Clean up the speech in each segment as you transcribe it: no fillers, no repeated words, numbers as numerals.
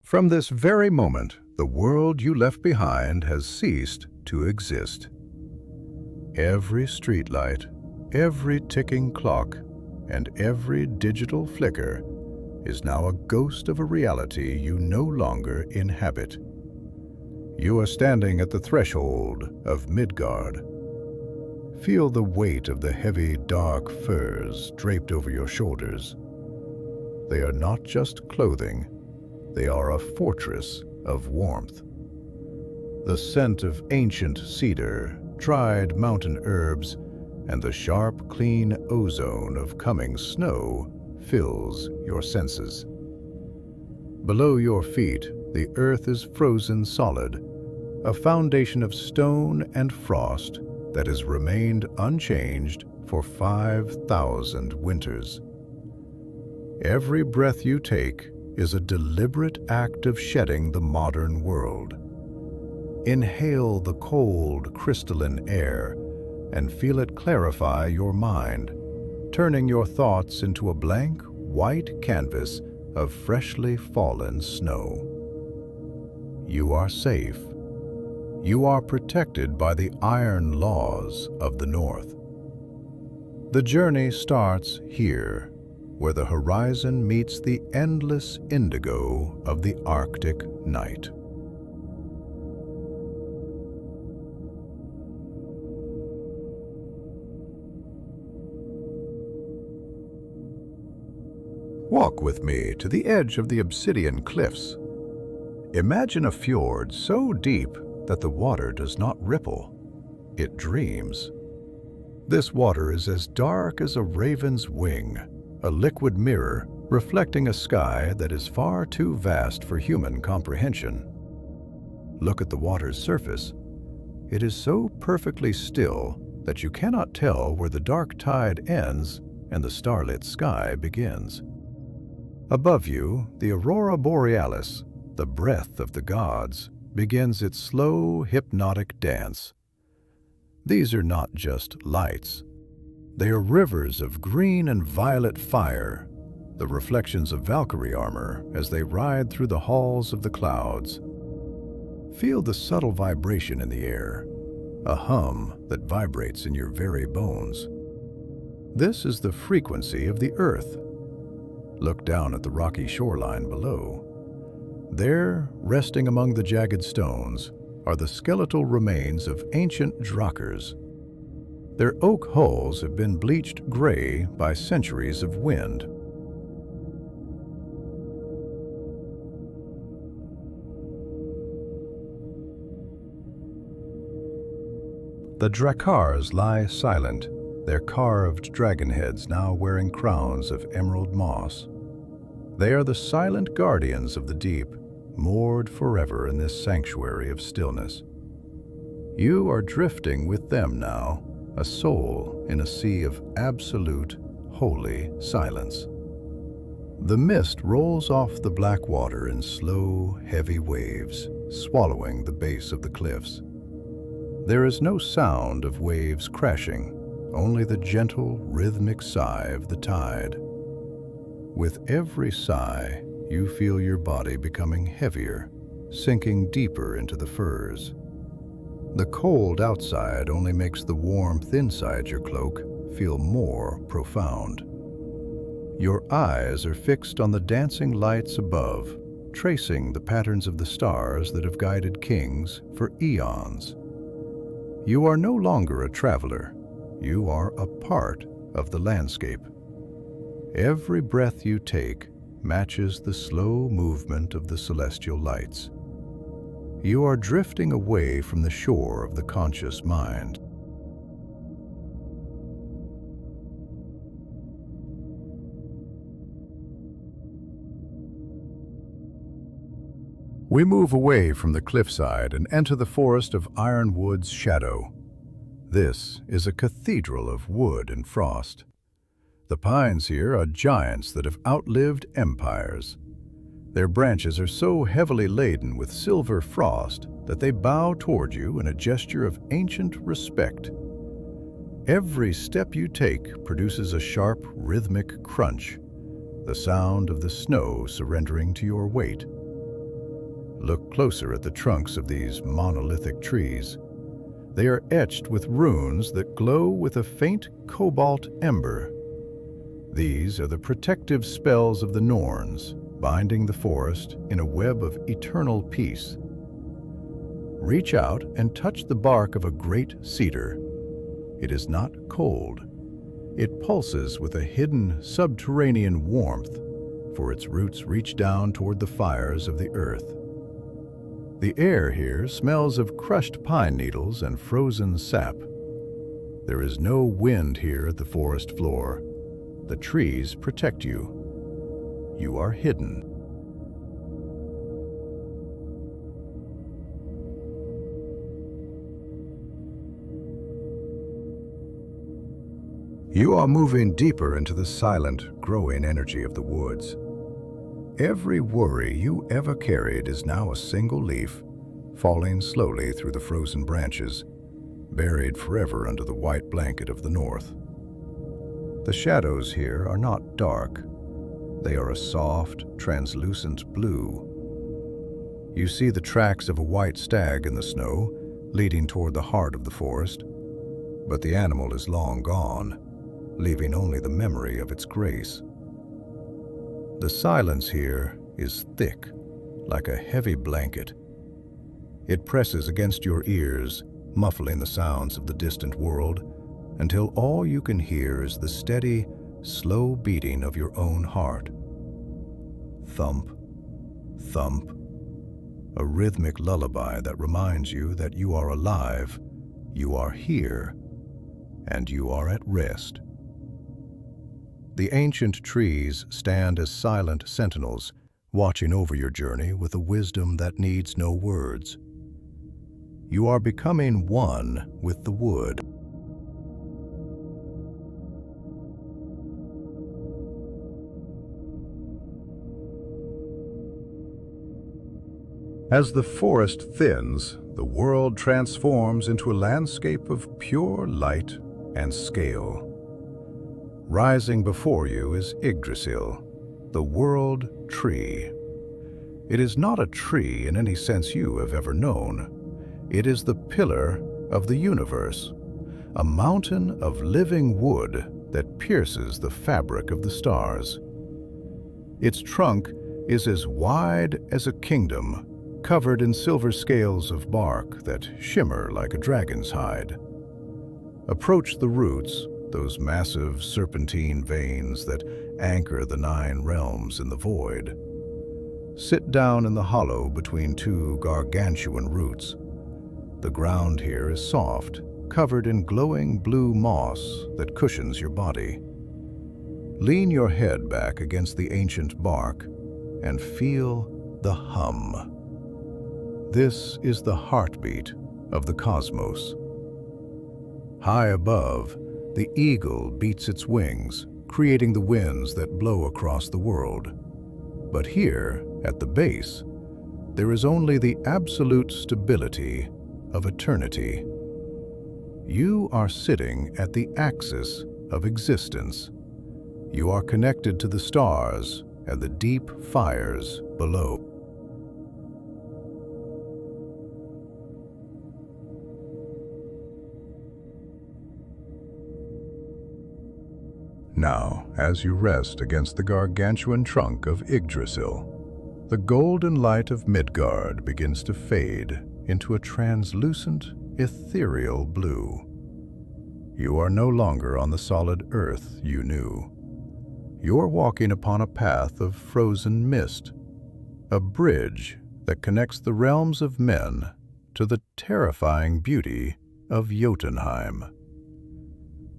From this very moment, the world you left behind has ceased to exist. Every streetlight, every ticking clock, and every digital flicker is now a ghost of a reality you no longer inhabit. You are standing at the threshold of Midgard. Feel the weight of the heavy, dark furs draped over your shoulders. They are not just clothing, they are a fortress of warmth. The scent of ancient cedar, dried mountain herbs, and the sharp, clean ozone of coming snow fills your senses. Below your feet, the earth is frozen solid, a foundation of stone and frost that has remained unchanged for 5,000 winters. Every breath you take is a deliberate act of shedding the modern world. Inhale the cold, crystalline air and feel it clarify your mind, turning your thoughts into a blank, white canvas of freshly fallen snow. You are safe. You are protected by the iron laws of the North. The journey starts here, where the horizon meets the endless indigo of the Arctic night. Walk with me to the edge of the obsidian cliffs. Imagine a fjord so deep that the water does not ripple, it dreams. This water is as dark as a raven's wing, a liquid mirror reflecting a sky that is far too vast for human comprehension. Look at the water's surface. It is so perfectly still that you cannot tell where the dark tide ends and the starlit sky begins. Above you, the Aurora Borealis, the breath of the gods, begins its slow, hypnotic dance. These are not just lights. They are rivers of green and violet fire, the reflections of Valkyrie armor as they ride through the halls of the clouds. Feel the subtle vibration in the air, a hum that vibrates in your very bones. This is the frequency of the earth. Look down at the rocky shoreline below. There, resting among the jagged stones, are the skeletal remains of ancient drakars. Their oak hulls have been bleached gray by centuries of wind. The drakars lie silent, their carved dragon heads now wearing crowns of emerald moss. They are the silent guardians of the deep, moored forever in this sanctuary of stillness. You are drifting with them now, a soul in a sea of absolute, holy silence. The mist rolls off the black water in slow, heavy waves, swallowing the base of the cliffs. There is no sound of waves crashing, only the gentle, rhythmic sigh of the tide. With every sigh, you feel your body becoming heavier, sinking deeper into the furs. The cold outside only makes the warmth inside your cloak feel more profound. Your eyes are fixed on the dancing lights above, tracing the patterns of the stars that have guided kings for eons. You are no longer a traveler. You are a part of the landscape. Every breath you take matches the slow movement of the celestial lights. You are drifting away from the shore of the conscious mind. We move away from the cliffside and enter the forest of ironwood's shadow. This is a cathedral of wood and frost. The pines here are giants that have outlived empires. Their branches are so heavily laden with silver frost that they bow toward you in a gesture of ancient respect. Every step you take produces a sharp, rhythmic crunch, the sound of the snow surrendering to your weight. Look closer at the trunks of these monolithic trees. They are etched with runes that glow with a faint cobalt ember. These are the protective spells of the Norns, binding the forest in a web of eternal peace. Reach out and touch the bark of a great cedar. It is not cold. It pulses with a hidden subterranean warmth, for its roots reach down toward the fires of the earth. The air here smells of crushed pine needles and frozen sap. There is no wind here at the forest floor. The trees protect you. You are hidden. You are moving deeper into the silent, growing energy of the woods. Every worry you ever carried is now a single leaf, falling slowly through the frozen branches, buried forever under the white blanket of the north. The shadows here are not dark. They are a soft, translucent blue. You see the tracks of a white stag in the snow, leading toward the heart of the forest, but the animal is long gone, leaving only the memory of its grace. The silence here is thick, like a heavy blanket. It presses against your ears, muffling the sounds of the distant world, until all you can hear is the steady, slow beating of your own heart. Thump, thump, a rhythmic lullaby that reminds you that you are alive, you are here, and you are at rest. The ancient trees stand as silent sentinels, watching over your journey with a wisdom that needs no words. You are becoming one with the wood. As the forest thins, the world transforms into a landscape of pure light and scale. Rising before you is Yggdrasil, the world tree. It is not a tree in any sense you have ever known. It is the pillar of the universe, a mountain of living wood that pierces the fabric of the stars. Its trunk is as wide as a kingdom, covered in silver scales of bark that shimmer like a dragon's hide. Approach the roots, those massive serpentine veins that anchor the 9 realms in the void. Sit down in the hollow between 2 gargantuan roots. The ground here is soft, covered in glowing blue moss that cushions your body. Lean your head back against the ancient bark and feel the hum. This is the heartbeat of the cosmos. High above, the eagle beats its wings, creating the winds that blow across the world. But here, at the base, there is only the absolute stability of eternity. You are sitting at the axis of existence. You are connected to the stars and the deep fires below. Now, as you rest against the gargantuan trunk of Yggdrasil, the golden light of Midgard begins to fade into a translucent, ethereal blue. You are no longer on the solid earth you knew. You are walking upon a path of frozen mist, a bridge that connects the realms of men to the terrifying beauty of Jotunheim.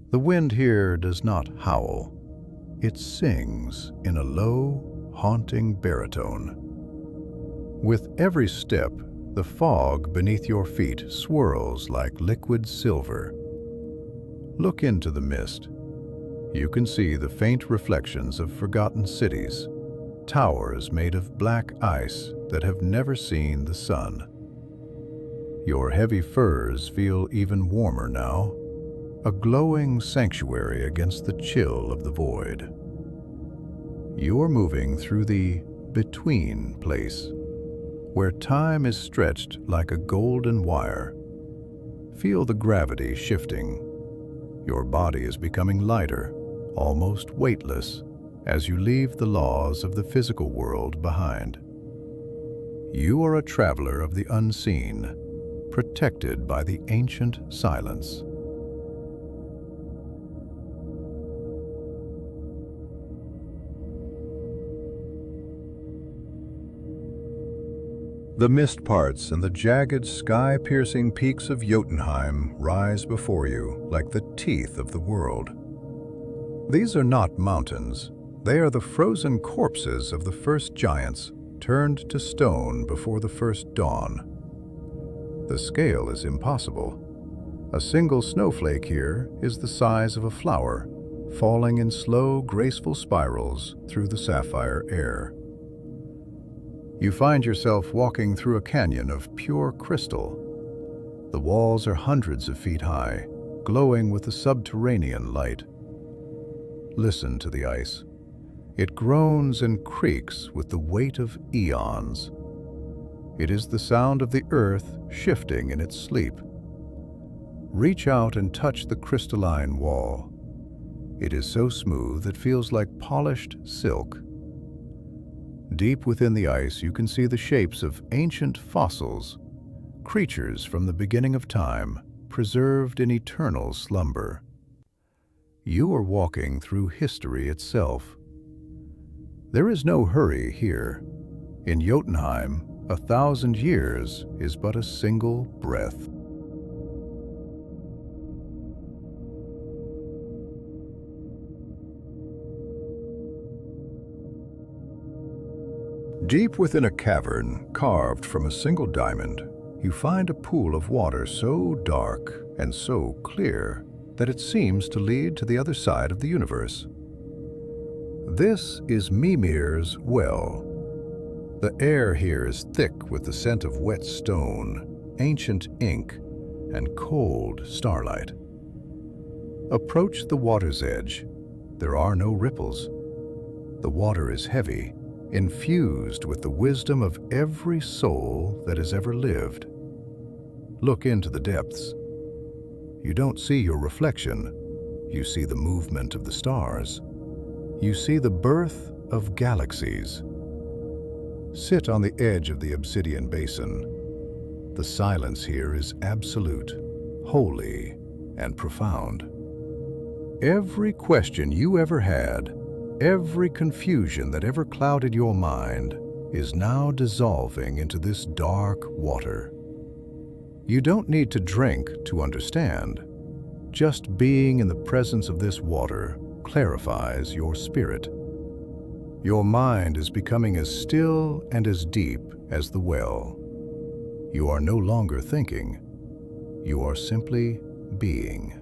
The wind here does not howl. It sings in a low, haunting baritone. With every step, the fog beneath your feet swirls like liquid silver. Look into the mist. You can see the faint reflections of forgotten cities, towers made of black ice that have never seen the sun. Your heavy furs feel even warmer now, a glowing sanctuary against the chill of the void. You are moving through the between place, where time is stretched like a golden wire. Feel the gravity shifting. Your body is becoming lighter, almost weightless, as you leave the laws of the physical world behind. You are a traveler of the unseen, protected by the ancient silence. The mist parts and the jagged, sky-piercing peaks of Jotunheim rise before you like the teeth of the world. These are not mountains. They are the frozen corpses of the first giants, turned to stone before the first dawn. The scale is impossible. A single snowflake here is the size of a flower, falling in slow, graceful spirals through the sapphire air. You find yourself walking through a canyon of pure crystal. The walls are hundreds of feet high, glowing with a subterranean light. Listen to the ice. It groans and creaks with the weight of eons. It is the sound of the earth shifting in its sleep. Reach out and touch the crystalline wall. It is so smooth it feels like polished silk. Deep within the ice, you can see the shapes of ancient fossils, creatures from the beginning of time, preserved in eternal slumber. You are walking through history itself. There is no hurry here. In Jotunheim, 1,000 years is but a single breath. Deep within a cavern carved from a single diamond, you find a pool of water so dark and so clear that it seems to lead to the other side of the universe. This is Mimir's well. The air here is thick with the scent of wet stone, ancient ink, and cold starlight. Approach the water's edge. There are no ripples. The water is heavy, infused with the wisdom of every soul that has ever lived. Look into the depths. You don't see your reflection. You see the movement of the stars. You see the birth of galaxies. Sit on the edge of the obsidian basin. The silence here is absolute, holy, and profound. Every question you ever had, every confusion that ever clouded your mind is now dissolving into this dark water. You don't need to drink to understand. Just being in the presence of this water clarifies your spirit. Your mind is becoming as still and as deep as the well. You are no longer thinking. You are simply being.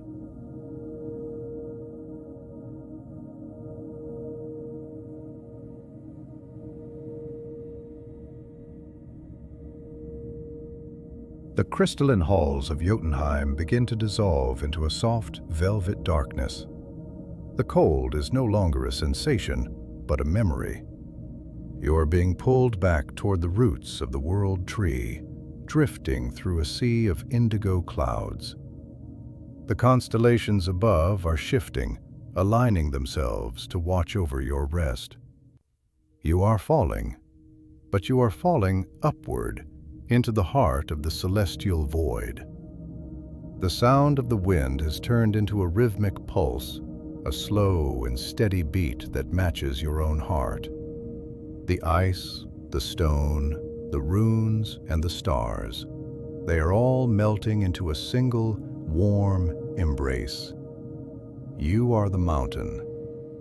The crystalline halls of Jotunheim begin to dissolve into a soft, velvet darkness. The cold is no longer a sensation, but a memory. You are being pulled back toward the roots of the world tree, drifting through a sea of indigo clouds. The constellations above are shifting, aligning themselves to watch over your rest. You are falling, but you are falling upward, into the heart of the celestial void. The sound of the wind has turned into a rhythmic pulse, a slow and steady beat that matches your own heart. The ice, the stone, the runes, and the stars, they are all melting into a single, warm embrace. You are the mountain.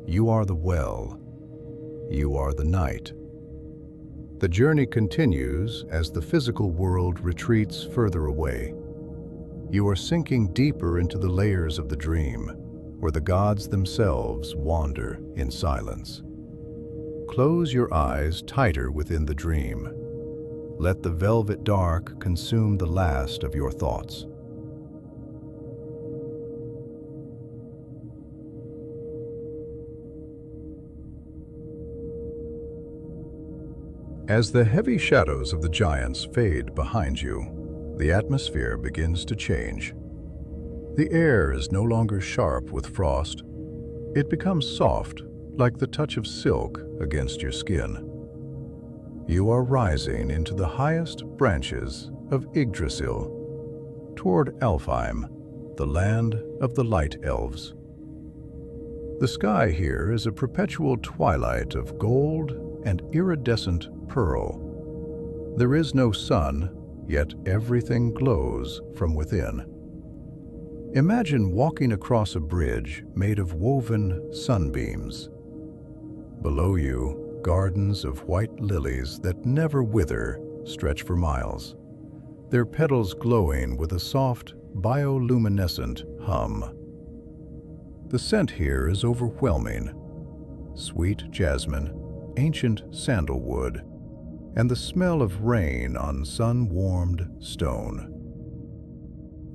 You are the well. You are the night. The journey continues as the physical world retreats further away. You are sinking deeper into the layers of the dream, where the gods themselves wander in silence. Close your eyes tighter within the dream. Let the velvet dark consume the last of your thoughts. As the heavy shadows of the giants fade behind you, the atmosphere begins to change. The air is no longer sharp with frost. It becomes soft, like the touch of silk against your skin. You are rising into the highest branches of Yggdrasil, toward Alfheim, the land of the light elves. The sky here is a perpetual twilight of gold and iridescent pearl. There is no sun, yet everything glows from within. Imagine walking across a bridge made of woven sunbeams. Below you, gardens of white lilies that never wither stretch for miles, their petals glowing with a soft, bioluminescent hum. The scent here is overwhelming. Sweet jasmine, ancient sandalwood, and the smell of rain on sun-warmed stone.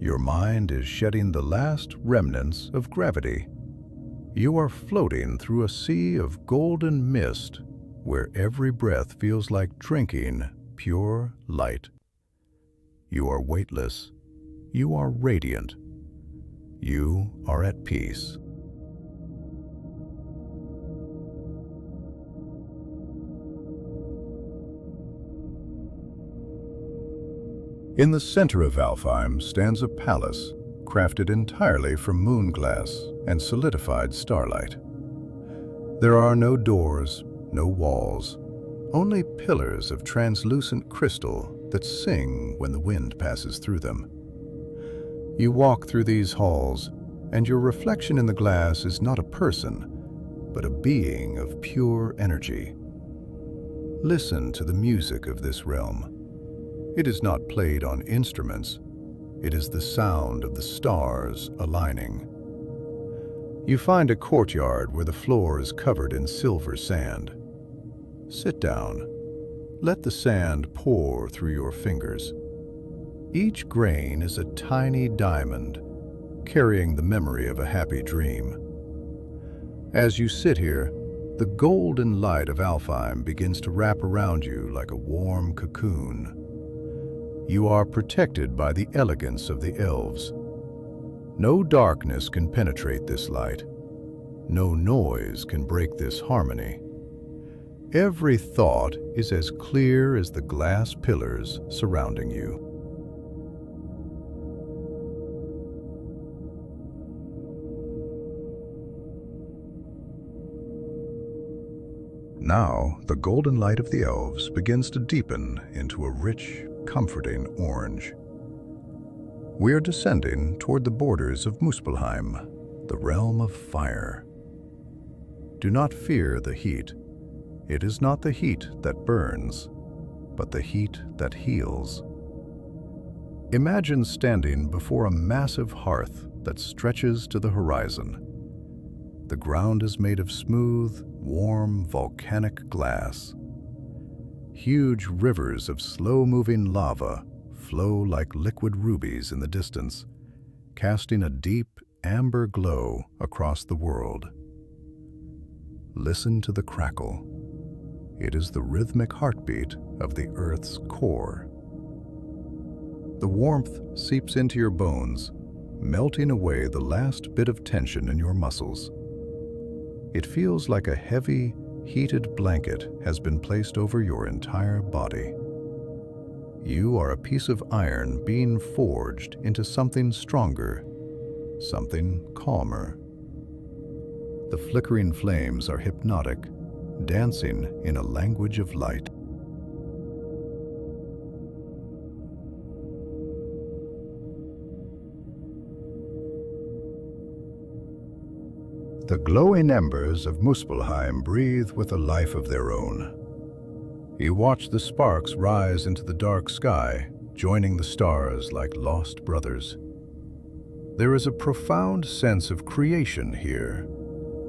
Your mind is shedding the last remnants of gravity. You are floating through a sea of golden mist where every breath feels like drinking pure light. You are weightless. You are radiant. You are at peace. In the center of Alfheim stands a palace crafted entirely from moon glass and solidified starlight. There are no doors, no walls, only pillars of translucent crystal that sing when the wind passes through them. You walk through these halls, and your reflection in the glass is not a person, but a being of pure energy. Listen to the music of this realm. It is not played on instruments. It is the sound of the stars aligning. You find a courtyard where the floor is covered in silver sand. Sit down. Let the sand pour through your fingers. Each grain is a tiny diamond, carrying the memory of a happy dream. As you sit here, the golden light of Alfheim begins to wrap around you like a warm cocoon. You are protected by the elegance of the elves. No darkness can penetrate this light. No noise can break this harmony. Every thought is as clear as the glass pillars surrounding you. Now, the golden light of the elves begins to deepen into a rich, comforting orange. We are descending toward the borders of Muspelheim, the realm of fire. Do not fear the heat. It is not the heat that burns, but the heat that heals. Imagine standing before a massive hearth that stretches to the horizon. The ground is made of smooth, warm, volcanic glass. Huge rivers of slow-moving lava flow like liquid rubies in the distance, casting a deep, amber glow across the world. Listen to the crackle. It is the rhythmic heartbeat of the Earth's core. The warmth seeps into your bones, melting away the last bit of tension in your muscles. It feels like a heavy, heated blanket has been placed over your entire body. You are a piece of iron being forged into something stronger, something calmer. The flickering flames are hypnotic, dancing in a language of light. The glowing embers of Muspelheim breathe with a life of their own. You watch the sparks rise into the dark sky, joining the stars like lost brothers. There is a profound sense of creation here,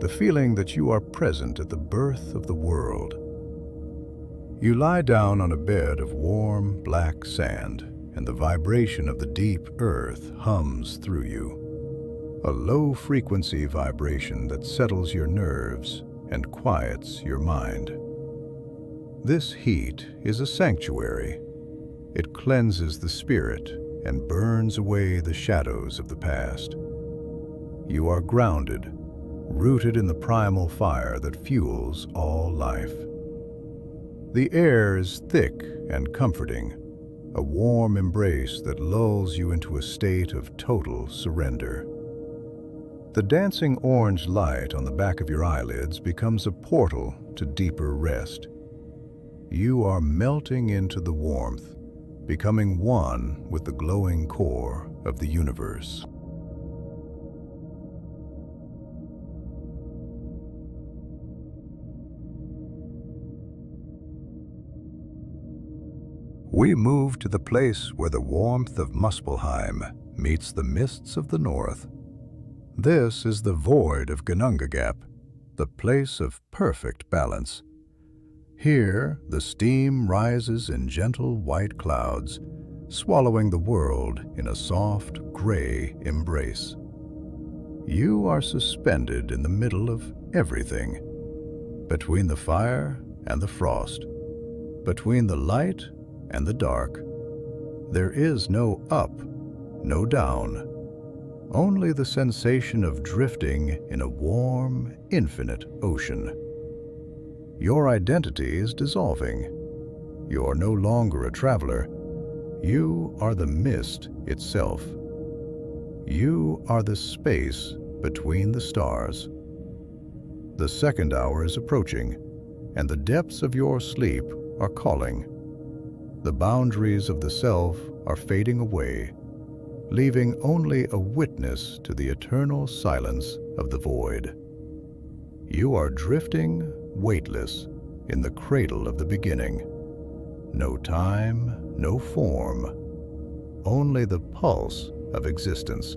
the feeling that you are present at the birth of the world. You lie down on a bed of warm, black sand, and the vibration of the deep earth hums through you. A low-frequency vibration that settles your nerves and quiets your mind. This heat is a sanctuary. It cleanses the spirit and burns away the shadows of the past. You are grounded, rooted in the primal fire that fuels all life. The air is thick and comforting, a warm embrace that lulls you into a state of total surrender. The dancing orange light on the back of your eyelids becomes a portal to deeper rest. You are melting into the warmth, becoming one with the glowing core of the universe. We move to the place where the warmth of Muspelheim meets the mists of the north. This is the void of Ginnungagap, the place of perfect balance. Here, the steam rises in gentle white clouds, swallowing the world in a soft, gray embrace. You are suspended in the middle of everything, between the fire and the frost, between the light and the dark. There is no up, no down, only the sensation of drifting in a warm, infinite ocean. Your identity is dissolving. You are no longer a traveler. You are the mist itself. You are the space between the stars. The second hour is approaching, and the depths of your sleep are calling. The boundaries of the self are fading away, leaving only a witness to the eternal silence of the void. You are drifting, weightless, in the cradle of the beginning. No time, no form, only the pulse of existence.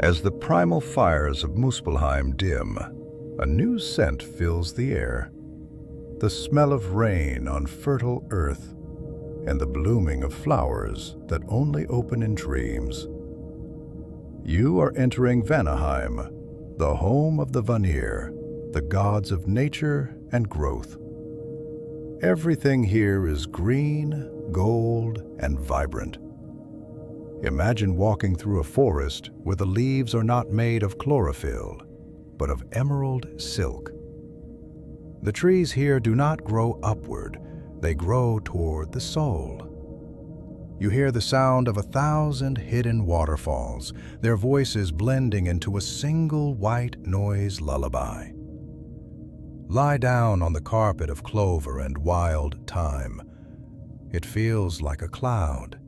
As the primal fires of Muspelheim dim, a new scent fills the air. The smell of rain on fertile earth and the blooming of flowers that only open in dreams. You are entering Vanaheim, the home of the Vanir, the gods of nature and growth. Everything here is green, gold, and vibrant. Imagine walking through a forest where the leaves are not made of chlorophyll, but of emerald silk. The trees here do not grow upward, they grow toward the soul. You hear the sound of 1,000 hidden waterfalls, their voices blending into a single white noise lullaby. Lie down on the carpet of clover and wild thyme. It feels like a cloud.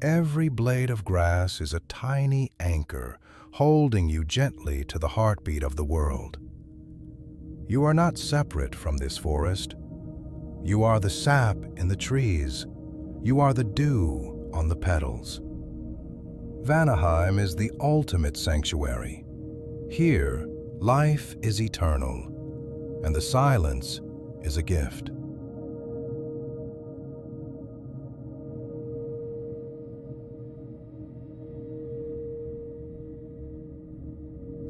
Every blade of grass is a tiny anchor, holding you gently to the heartbeat of the world. You are not separate from this forest. You are the sap in the trees. You are the dew on the petals. Vanaheim is the ultimate sanctuary. Here, life is eternal, and the silence is a gift.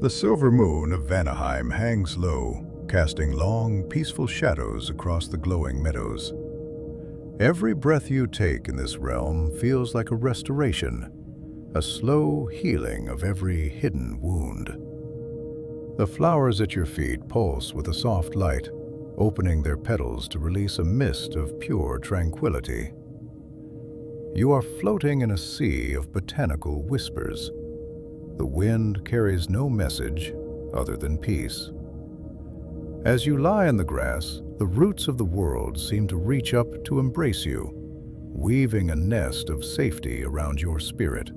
The silver moon of Vanaheim hangs low, casting long, peaceful shadows across the glowing meadows. Every breath you take in this realm feels like a restoration, a slow healing of every hidden wound. The flowers at your feet pulse with a soft light, opening their petals to release a mist of pure tranquility. You are floating in a sea of botanical whispers. The wind carries no message other than peace. As you lie in the grass, the roots of the world seem to reach up to embrace you, weaving a nest of safety around your spirit.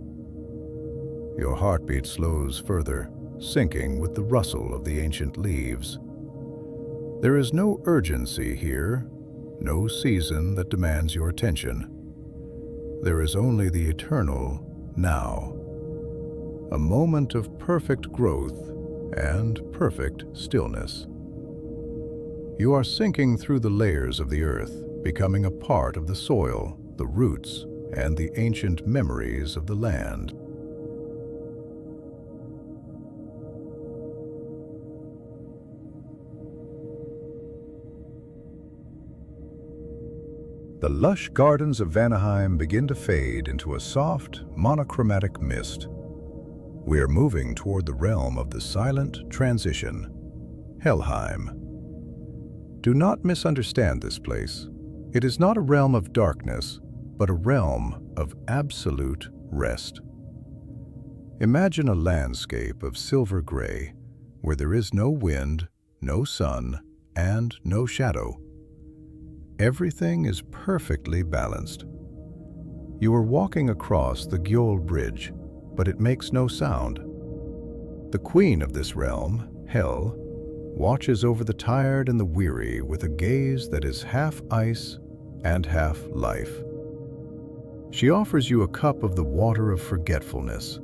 Your heartbeat slows further, syncing with the rustle of the ancient leaves. There is no urgency here, no season that demands your attention. There is only the eternal now. A moment of perfect growth and perfect stillness. You are sinking through the layers of the earth, becoming a part of the soil, the roots, and the ancient memories of the land. The lush gardens of Vanaheim begin to fade into a soft, monochromatic mist. We are moving toward the realm of the silent transition, Helheim. Do not misunderstand this place. It is not a realm of darkness, but a realm of absolute rest. Imagine a landscape of silver gray, where there is no wind, no sun, and no shadow. Everything is perfectly balanced. You are walking across the Gjol Bridge, but it makes no sound. The queen of this realm, Hel, watches over the tired and the weary with a gaze that is half ice and half life. She offers you a cup of the water of forgetfulness.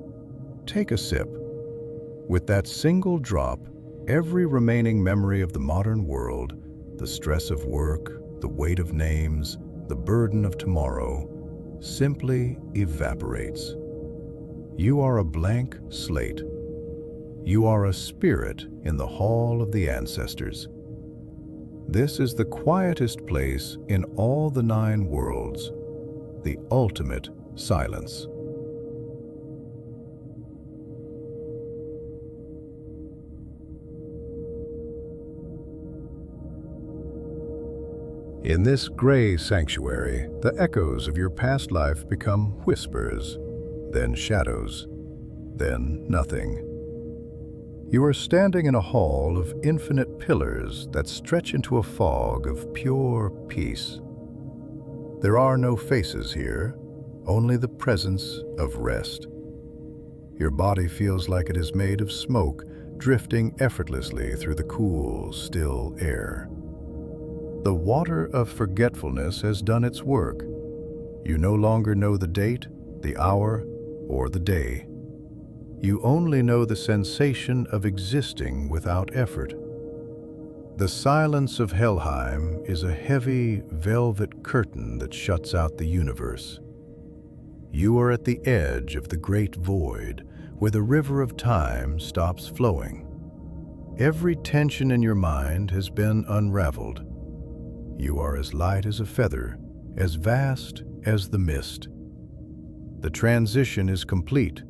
Take a sip. With that single drop, every remaining memory of the modern world, the stress of work, the weight of names, the burden of tomorrow, simply evaporates. You are a blank slate. You are a spirit in the hall of the ancestors. This is the quietest place in all the 9 worlds, the ultimate silence. In this gray sanctuary, the echoes of your past life become whispers, then shadows, then nothing. You are standing in a hall of infinite pillars that stretch into a fog of pure peace. There are no faces here, only the presence of rest. Your body feels like it is made of smoke, drifting effortlessly through the cool, still air. The water of forgetfulness has done its work. You no longer know the date, the hour, or the day. You only know the sensation of existing without effort. The silence of Helheim is a heavy, velvet curtain that shuts out the universe. You are at the edge of the great void, where the river of time stops flowing. Every tension in your mind has been unraveled. You are as light as a feather, as vast as the mist. The transition is complete.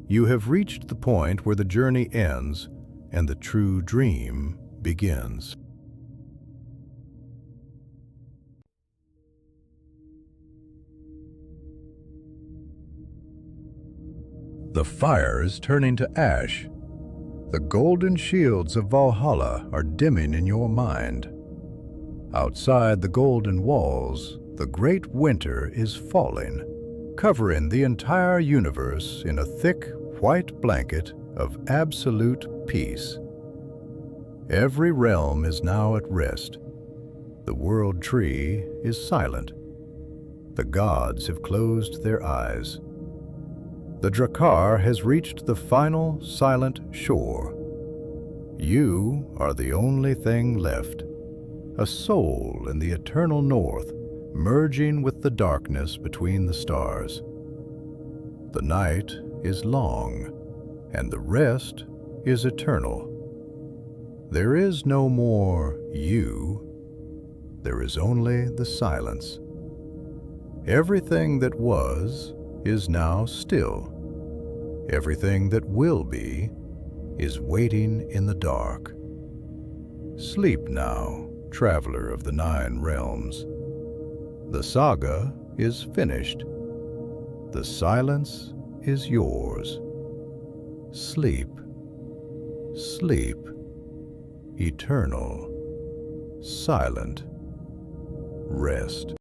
You have reached the point where the journey ends and the true dream begins. The fire is turning to ash. The golden shields of Valhalla are dimming in your mind. Outside the golden walls, the great winter is falling, covering the entire universe in a thick, white blanket of absolute peace. Every realm is now at rest. The world tree is silent. The gods have closed their eyes. The Drakkar has reached the final silent shore. You are the only thing left. A soul in the eternal north, merging with the darkness between the stars. The night is long, and the rest is eternal. There is no more you. There is only the silence. Everything that was is now still. Everything that will be is waiting in the dark. Sleep now, traveler of the 9 realms. The saga is finished. The silence is yours. Sleep, sleep, eternal, silent rest.